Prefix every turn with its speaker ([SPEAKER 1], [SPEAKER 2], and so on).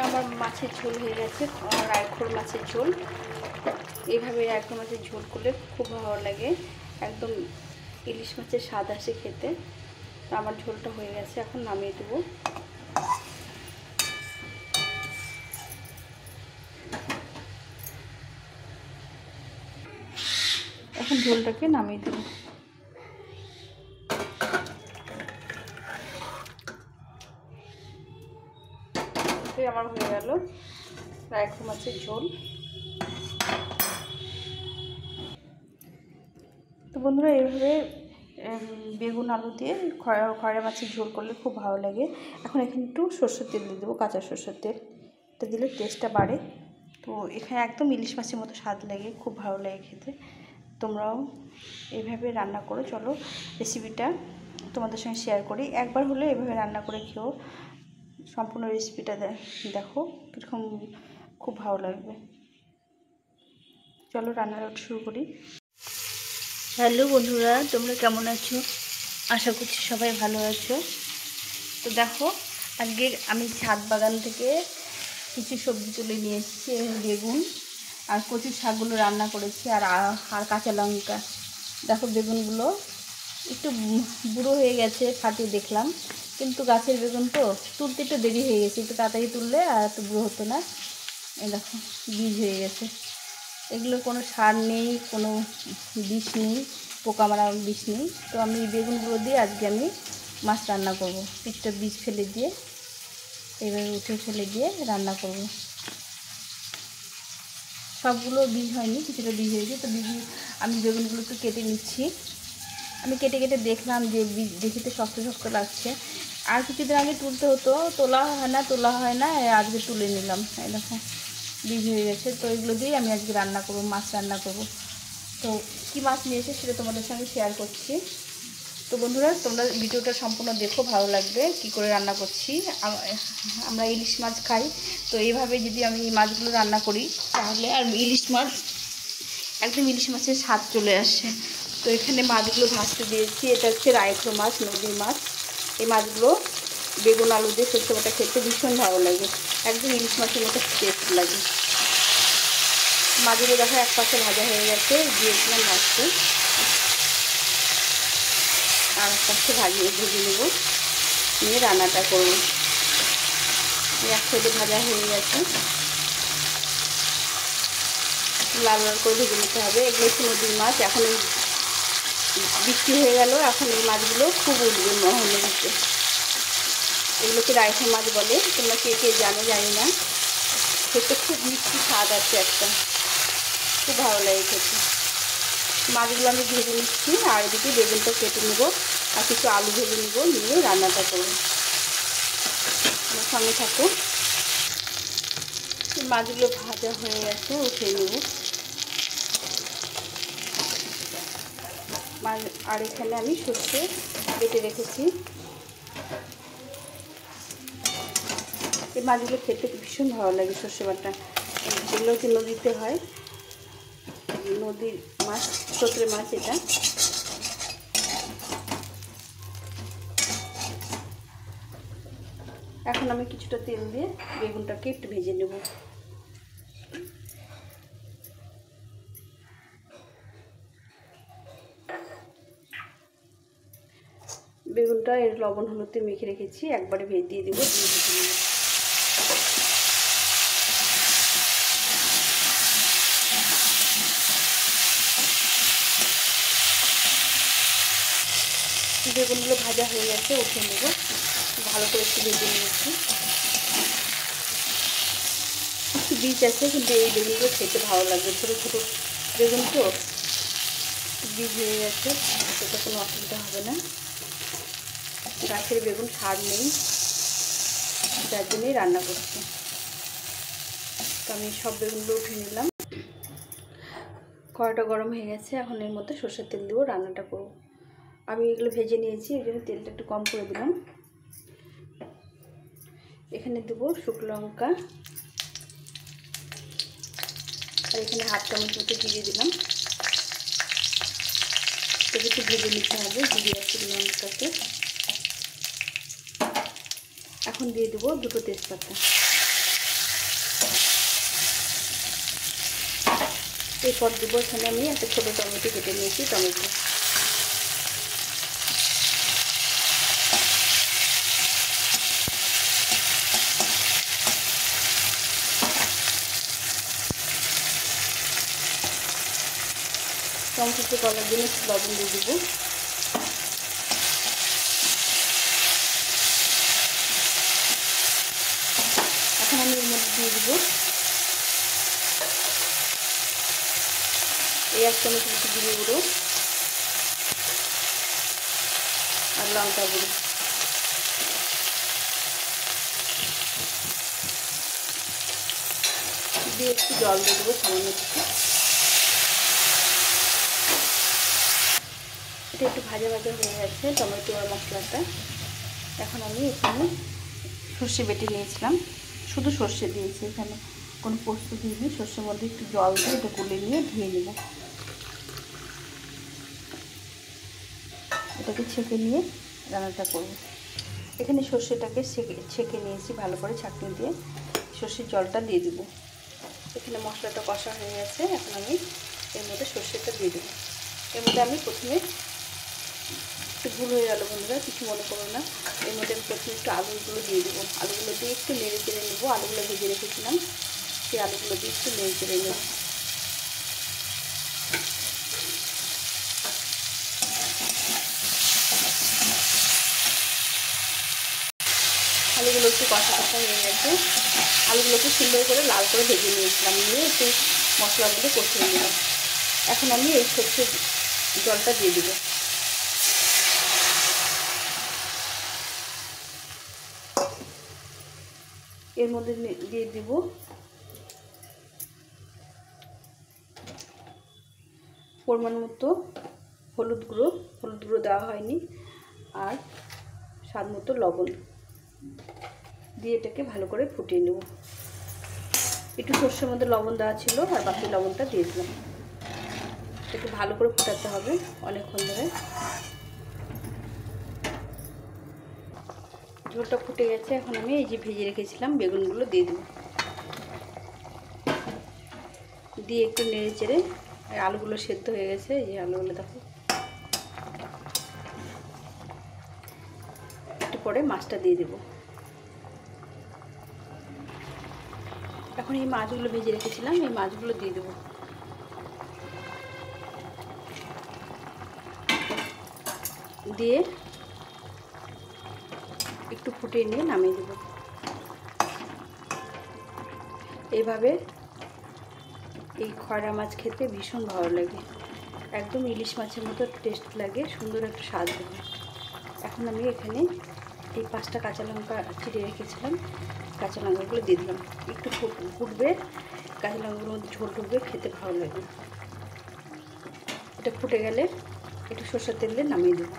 [SPEAKER 1] আমার মাছের ঝোল হয়ে গেছে, রায়খোর মাছের ঝোল। এইভাবে রায়খোর মাছের ঝোল করলে খুব ভালো লাগে, একদম ইলিশ মাছের স্বাদ আসে খেতে। তো আমার ঝোলটা হয়ে গেছে, এখন নামিয়ে দেবো। এখন ঝোলটাকে নামিয়ে দেবো। আমার হয়ে গেল রায়খোর মাছের ঝোল। তো বন্ধুরা, এইভাবে বেগুন আলু দিয়ে খয়রা মাছের ঝোল করলে খুব ভালো লাগে। এখন এখানে একটু সরষের তেল দিয়ে দেবো, কাঁচা সরষের তেল। এটা দিলে টেস্টটা বাড়ে। তো এখানে একদম ইলিশ মাছের মতো স্বাদ লাগে, খুব ভালো লাগে খেতে। তোমরাও এইভাবে রান্না করো। চলো রেসিপিটা তোমাদের সঙ্গে শেয়ার করি। একবার হলে এভাবে রান্না করে খেও, সম্পূর্ণ রেসিপিটা দেখো কীরকম, খুব ভালো লাগবে। চলো রান্নাটা শুরু করি। হ্যালো বন্ধুরা, তোমরা কেমন আছো? আশা করছি সবাই ভালো আছো। তো দেখো, আজকে আমি ছাদ বাগান থেকে কিছু সবজি তুলে নিয়ে এসেছি। বেগুন আর কচু শাকগুলো রান্না করেছি, আর কাঁচা লঙ্কা। দেখো বেগুনগুলো একটু বুড়ো হয়ে গেছে, ফাটিয়ে দেখলাম, কিন্তু গাছের বেগুন তো তুলতে একটু দেরি হয়ে গেছে, একটু তাড়াতাড়ি তুললে আর একটু বুড়ো হতো না। এই দেখো বীজ হয়ে গেছে। এগুলো কোনো সার নেই, কোনো বিষ নেই, পোকা মারা বিষ নেই। তো আমি বেগুনগুলো দিয়ে আজকে আমি মাছ রান্না করব। একটা বীজ ফেলে দিয়ে, এইভাবে উঠে ফেলে দিয়ে রান্না করব। সবগুলো বীজ হয়নি, কিছুটা বীজ হয়েছে। তো আমি বেগুনগুলোকে কেটে নিচ্ছি। আমি কেটে কেটে দেখলাম যে বীজ দেখিতে শক্ত শক্ত লাগছে। আর কিছুদিন আগে তুলতে হতো, তোলা হয় না, আজকে তুলে নিলাম। এই দেখো বীজ হয়ে গেছে। তো এগুলো দিয়েই আমি আজকে রান্না করব, মাছ রান্না করব। তো কী মাছ নিয়েছে সেটা তোমাদের সঙ্গে শেয়ার করছি। তো বন্ধুরা, তোমরা ভিডিওটা সম্পূর্ণ দেখো, ভালো লাগবে কী করে রান্না করছি। আমরা ইলিশ মাছ খাই, তো এইভাবে যদি আমি এই মাছগুলো রান্না করি তাহলে আর ইলিশ মাছ, একদম ইলিশ মাছের স্বাদ চলে আসে। তো এখানে মাছগুলো ভাজতে দিয়েছি। এটা হচ্ছে রায়খোর মাছ, নদীর মাছ। এই মাছগুলো বেগুন আলু দিয়ে সরষে বাটা খেতে ভীষণ ভালো লাগে, একদম ইলিশ মাছের মতো টেস্ট লাগে। মাছগুলো দেখো এক পাশে ভাজা হয়ে গেছে, দিয়েছিলাম মাছকে, আর এক পাশে ভেজে নেব, নিয়ে রান্নাটা করব। এক সাইডে ভাজা হয়ে গেছে, লাল লাল করে ভেজে নিতে হবে। এগুলো হচ্ছে নদীর মাছ। এখন এই বৃষ্টি হয়ে গেল, এখন এই মাছগুলো খুব উঠবে মহলে দিতে। এগুলোকে রায়খোর মাছ বলে, তোমরা কে কে জানো জানি না। খেতে খুব মিষ্টি স্বাদ আছে একটা, খুব ভালো লাগে খেতে। মাছগুলো আমি ভেজে নিচ্ছি, আর এদিকে বেগুনটা কেটে নেব, আর কিছু আলু ভেজে নেব, নিয়ে রান্নাটা করব। আমার সঙ্গে থাকো। মাছগুলো ভাজা হয়ে গেছে, উঠিয়ে নেব। আর এখানে আমি সর্ষে বেটে রেখেছি। এই মাছগুলো খেতে ভীষণ ভালো লাগে, সর্ষে বাটা। এগুলো হচ্ছে নদীতে হয়, নদীর মাছ, সর্ষে মাছ এটা। এখন আমি কিছুটা তেল দিয়ে বেগুনটাকে একটু ভেজে নেব। বেগুনটা এর লবণ হলুদে মেখে রেখেছি, একবারে ভেজে দিয়ে দেবো। বেগুনগুলো ভাজা হয়ে গেছে, উঠে নেব। ভালো করে একটু ভেজে নিয়েছি। একটু বীজ আছে, কিন্তু এই বেগুনগুলো খেতে ভালো লাগবে, ছোটো ছোটো বেগুন তো, বীজ হয়ে গেছে, সেটা কোনো অসুবিধা হবে না। গাছের বেগুন সার নেই, যার জন্যই রান্না করছি। তো আমি সব বেগুনগুলো উঠে নিলাম। কড়াইটা গরম হয়ে গেছে, এখন এর মধ্যে সরষের তেল দেবো, রান্নাটা করব। আমি এগুলো ভেজে নিয়েছি, এই জন্য তেলটা একটু কম করে দিলাম। এখানে দেবো শুকনো লঙ্কা, আর এখানে হাফ চামচ মতো জিরে দিলাম। তবে একটু ভেজে নিতে হবে জিরে আর শুকনো লঙ্কাকে। এখন দিয়ে দেবো দুটো তেজপাতা। এরপর দেবো এখানে আমি একটা ছোটো টমেটো কেটে নিয়েছি, টমেটো। টমেটো গলার জন্য একটু লবণ দিয়ে দেবো। এখন আমি এর মধ্যে দিয়ে দেবো এই 1 চামচ মতো জিরে গুঁড়ো আর লঙ্কা গুঁড়ো। দিয়ে একটু জল দিয়ে দেবো সামান্য কিছু। এটা একটু ভাজা ভাজা হয়ে গেছে টমেটো আর মশলাটা। এখন আমি এখানে সর্ষে বেটে নিয়েছিলাম, শুধু সর্ষে দিয়েছি, এখানে কোনো পোস্ত দিইনি। সর্ষের মধ্যে একটু জল দিয়ে এটা গুলে নিয়ে ধুয়ে নেব। এটাকে ছেঁকে নিয়ে রান্নাটা করব। এখানে সর্ষেটাকে ছেঁকে নিয়েছি ভালো করে ছাঁকনি দিয়ে। সর্ষের জলটা দিয়ে দেব। এখানে মশলাটা কষা হয়ে গেছে, এখন আমি এর মধ্যে সর্ষেটা দিয়ে দেবো। এর মধ্যে আমি প্রথমে একটু ভুল হয়ে গেল বন্ধুরা, কিছু মনে করো না। এর মধ্যে আমি প্রথমে একটু আলুগুলো দিয়ে দেবো। আলুগুলো দিয়ে একটু নেড়ে চেড়ে নেবো। আলুগুলো ভেজে রেখেছিলাম, সেই আলুগুলো দিয়ে একটু নেড়ে চেড়ে নেব। আলুগুলো একটু কষা কষা হয়ে গেছে। আলুগুলোকে সুন্দর করে লাল করে ভেজে নিয়েছিলাম, নিয়ে একটু মশলাগুলো কষিয়ে নিলাম। এখন আমি এই সর্ষের জলটা দিয়ে দেবো। এর মধ্যে দিয়ে দিব পরিমাণ মতো হলুদ গুঁড়ো দেওয়া হয়নি, আর স্বাদ মতো লবণ দিয়ে এটাকে ভালো করে ফুটিয়ে নেব। একটু সর্ষের মধ্যে লবণ দেওয়া ছিল আর বাকি লবণটা দিয়ে দিলাম। একটু ভালো করে ফোটাতে হবে অনেকক্ষণ ধরে। ঝোলটা ফুটে গেছে, এখন আমি এই যে ভেজে রেখেছিলাম বেগুনগুলো দিয়ে দেবো। দিয়ে একটু নেড়ে চেড়ে, আলুগুলো সেদ্ধ হয়ে গেছে, এই যে আলুগুলো দেখো। একটু পরে মাছটা দিয়ে দেবো। এখন এই মাছগুলো ভেজে রেখেছিলাম, এই মাছগুলো দিয়ে দেবো। দিয়ে একটু ফুটিয়ে নিয়ে নামিয়ে দেবো। এইভাবে এই খয়রা মাছ খেতে ভীষণ ভালো লাগে, একদম ইলিশ মাছের মতো টেস্ট লাগে, সুন্দর একটা স্বাদ হয়। এখন আমি এখানে এই 5টা কাঁচা লঙ্কা চিড়ে রেখেছিলাম, কাঁচা লঙ্কাগুলো দিয়ে দিলাম। একটু ফুটবে, কাঁচা লঙ্কাগুলোর মধ্যে ঝোল ঢুকবে, খেতে ভালো লাগে। এটা ফুটে গেলে একটু সরষের তেল দিয়ে নামিয়ে দেবো।